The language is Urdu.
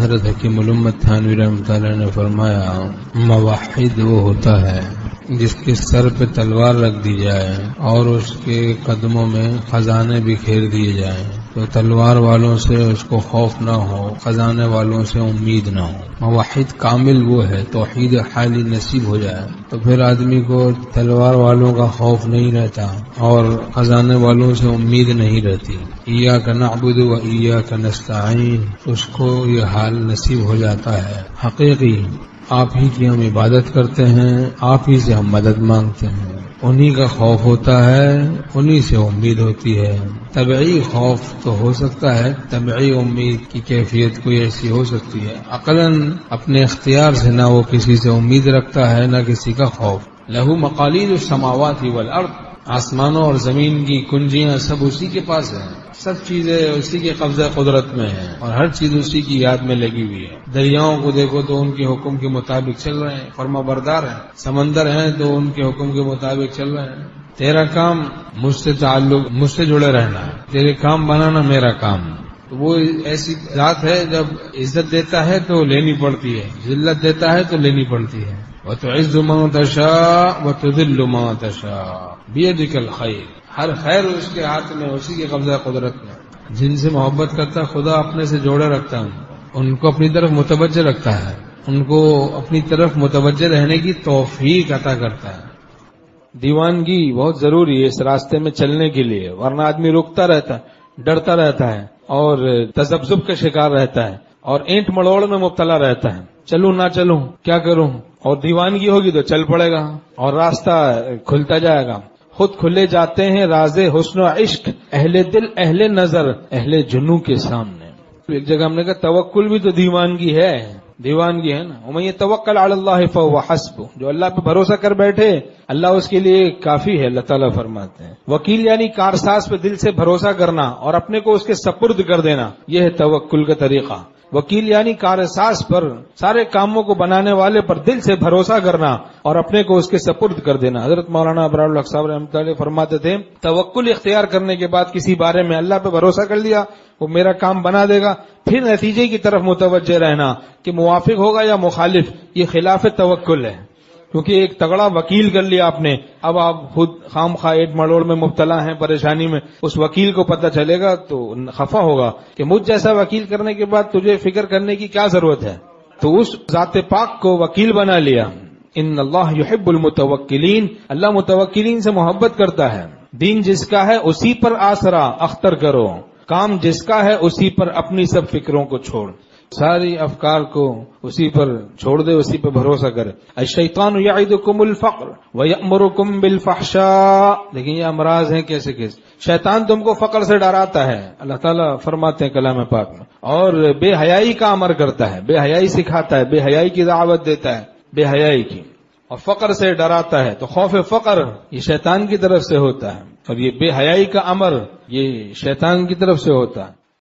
حضرت حکیم الامت تھانوی رحمۃ اللہ علیہ نے فرمایا موحد وہ ہوتا ہے جس کے سر پہ تلوار رکھ دی جائے اور اس کے قدموں میں خزانے بکھیر دیے جائیں تو تلوار والوں سے اس کو خوف نہ ہو، خزانے والوں سے امید نہ ہو۔ موحد کامل وہ ہے، توحید حالی نصیب ہو جائے تو پھر آدمی کو تلوار والوں کا خوف نہیں رہتا اور خزانے والوں سے امید نہیں رہتی۔ ایاک نعبد و ایاک نستعین، اس کو یہ حال نصیب ہو جاتا ہے حقیقی۔ آپ ہی کی ہم عبادت کرتے ہیں، آپ ہی سے ہم مدد مانگتے ہیں، انہی کا خوف ہوتا ہے، انہی سے امید ہوتی ہے۔ طبعی خوف تو ہو سکتا ہے، طبعی امید کی کیفیت کوئی ایسی ہو سکتی ہے، عقلاً اپنے اختیار سے نہ وہ کسی سے امید رکھتا ہے نہ کسی کا خوف۔ لہو مقالید السماوات والارض، آسمانوں اور زمین کی کنجیاں سب اسی کے پاس ہیں، سب چیزیں اسی کے قبضہ قدرت میں ہیں اور ہر چیز اسی کی یاد میں لگی ہوئی ہے۔ دریاؤں کو دیکھو تو ان کے حکم کے مطابق چل رہے ہیں، فرما بردار ہیں۔ سمندر ہیں تو ان کے حکم کے مطابق چل رہے ہیں۔ تیرا کام مجھ سے تعلق، مجھ سے جڑے رہنا ہے، تیرے کام بنانا میرا کام۔ تو وہ ایسی ذات ہے جب عزت دیتا ہے تو لینی پڑتی ہے، ذلت دیتا ہے تو لینی پڑتی ہے۔ وَتُعِزُّ مَن تَشَاءُ وَتُذِلُّ مَن تَشَاءُ بِيَدِكَ الْخَيْرُ، ہر خیر اس کے ہاتھ میں، اسی کے قبضہ قدرت میں۔ جن سے محبت کرتا خدا اپنے سے جوڑے رکھتا ہے، ان کو اپنی طرف متوجہ رکھتا ہے، ان کو اپنی طرف متوجہ رہنے کی توفیق عطا کرتا ہے۔ دیوانگی بہت ضروری ہے اس راستے میں چلنے کے لیے، ورنہ آدمی رکتا رہتا ہے، ڈرتا رہتا ہے اور تذبذب کا شکار رہتا ہے اور اینٹ مڑوڑ میں مبتلا رہتا ہے، چلوں نہ چلوں، کیا کروں؟ اور دیوانگی ہوگی تو چل پڑے گا اور راستہ کھلتا جائے گا۔ خود کھلے جاتے ہیں راز حسن و عشق، اہل دل اہل نظر اہل جنوں کے سامنے۔ ایک جگہ ہم نے کہا توکل بھی تو دیوانگی ہے، دیوانگی ہے نا۔ وَمَن يَتَوَكَّلْ عَلَى اللَّهِ فَهُوَ حَسْبُهُ، جو اللہ پہ بھروسہ کر بیٹھے اللہ اس کے لیے کافی ہے، اللہ تعالیٰ فرماتے ہیں۔ وکیل یعنی کارساز پہ دل سے بھروسہ کرنا اور اپنے کو اس کے سپرد کر دینا، یہ ہے توکل کا طریقہ۔ وکیل یعنی کارساز پر، سارے کاموں کو بنانے والے پر دل سے بھروسہ کرنا اور اپنے کو اس کے سپرد کر دینا۔ حضرت مولانا ابرار الحق صاحب رحمۃ اللہ فرماتے تھے توکل اختیار کرنے کے بعد کسی بارے میں اللہ پہ بھروسہ کر لیا، وہ میرا کام بنا دے گا، پھر نتیجے کی طرف متوجہ رہنا کہ موافق ہوگا یا مخالف، یہ خلاف توکل ہے۔ کیونکہ ایک تگڑا وکیل کر لیا آپ نے، اب آپ خود خام خواہ ایٹ مڑوڑ میں مبتلا ہیں، پریشانی میں، اس وکیل کو پتہ چلے گا تو خفا ہوگا کہ مجھ جیسا وکیل کرنے کے بعد تجھے فکر کرنے کی کیا ضرورت ہے۔ تو اس ذات پاک کو وکیل بنا لیا۔ ان اللہ یحب المتوکلین، اللہ متوکلین سے محبت کرتا ہے۔ دین جس کا ہے اسی پر آسرا اختر کرو، کام جس کا ہے اسی پر اپنی سب فکروں کو چھوڑ، ساری افکار کو اسی پر چھوڑ دے، اسی پر بھروسہ کرے۔ الشیطان یعدکم الفقر ویأمرکم بالفحشاء، لیکن یہ امراض ہیں کیسے کیسے۔ شیطان تم کو فقر سے ڈراتا ہے، اللہ تعالیٰ فرماتے ہیں کلام پاک میں، اور بے حیائی کا امر کرتا ہے، بے حیائی سکھاتا ہے، بے حیائی کی دعوت دیتا ہے، بے حیائی کی، اور فقر سے ڈراتا ہے۔ تو خوف فقر یہ شیطان کی طرف سے ہوتا ہے اور یہ بے حیائی کا امر یہ شیطان کی طرف سے ہوتا ہے۔